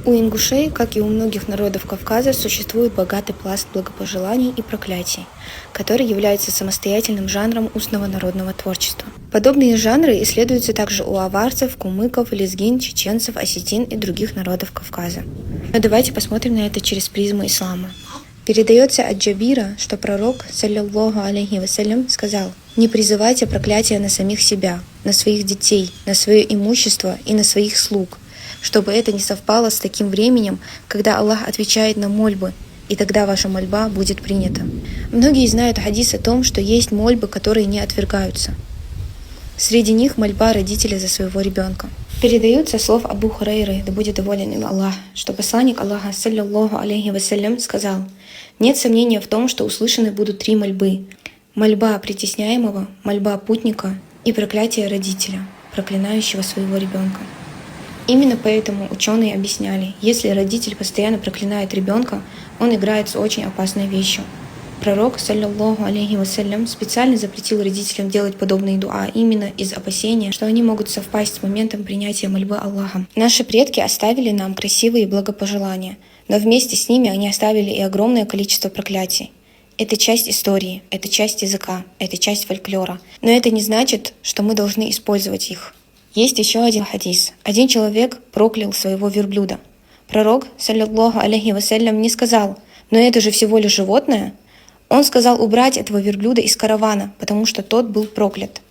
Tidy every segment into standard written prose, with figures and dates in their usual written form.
У ингушей, как и у многих народов Кавказа, существует богатый пласт благопожеланий и проклятий, который является самостоятельным жанром устного народного творчества. Подобные жанры исследуются также у аварцев, кумыков, лезгин, чеченцев, осетин и других народов Кавказа. Но давайте посмотрим на это через призму ислама. Передается от Джабира, что пророк, саллиллаху алейхи вассалям, сказал: «Не призывайте проклятия на самих себя, на своих детей, на свое имущество и на своих слуг, чтобы это не совпало с таким временем, когда Аллах отвечает на мольбы, и тогда ваша мольба будет принята». Многие знают хадис о том, что есть мольбы, которые не отвергаются. Среди них мольба родителя за своего ребенка. Передают со слов Абу Хурайры, да будет доволен им Аллах, что посланник Аллаха, саллиллаху алейхи вассалям, сказал: «Нет сомнения в том, что услышаны будут 3 мольбы: мольба притесняемого, мольба путника и проклятие родителя, проклинающего своего ребенка». Именно поэтому ученые объясняли, если родитель постоянно проклинает ребенка, он играет с очень опасной вещью. Пророк, саллиллаху алейхи вассалям, специально запретил родителям делать подобные дуа именно из опасения, что они могут совпасть с моментом принятия мольбы Аллахом. Наши предки оставили нам красивые благопожелания, но вместе с ними они оставили и огромное количество проклятий. Это часть истории, это часть языка, это часть фольклора. Но это не значит, что мы должны использовать их. Есть еще один хадис. Один человек проклял своего верблюда. Пророк, саллиллаху алейхи вассалям, не сказал: «Но это же всего лишь животное». Он сказал убрать этого верблюда из каравана, потому что тот был проклят.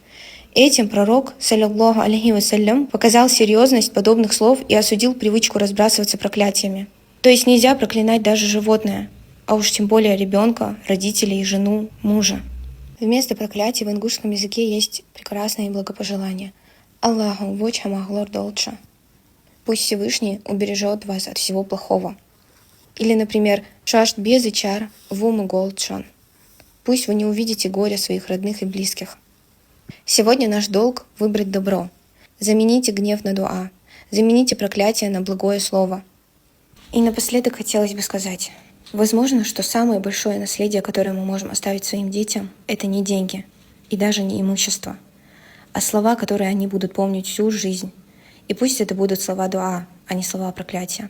Этим пророк, саллиллаху алейхи вассалям, показал серьезность подобных слов и осудил привычку разбрасываться проклятиями. То есть нельзя проклинать даже животное, а уж тем более ребенка, родителей, жену, мужа. Вместо проклятий в ингушском языке есть прекрасные благопожелания. Аллаху вочха маглор долча. Пусть Всевышний убережет вас от всего плохого. Или, например, шашт без и чар вуму голдшан. Пусть вы не увидите горя своих родных и близких. Сегодня наш долг — выбрать добро. Замените гнев на дуа. Замените проклятие на благое слово. И напоследок хотелось бы сказать, возможно, что самое большое наследие, которое мы можем оставить своим детям, это не деньги и даже не имущество, а слова, которые они будут помнить всю жизнь. И пусть это будут слова дуа, а не слова проклятия.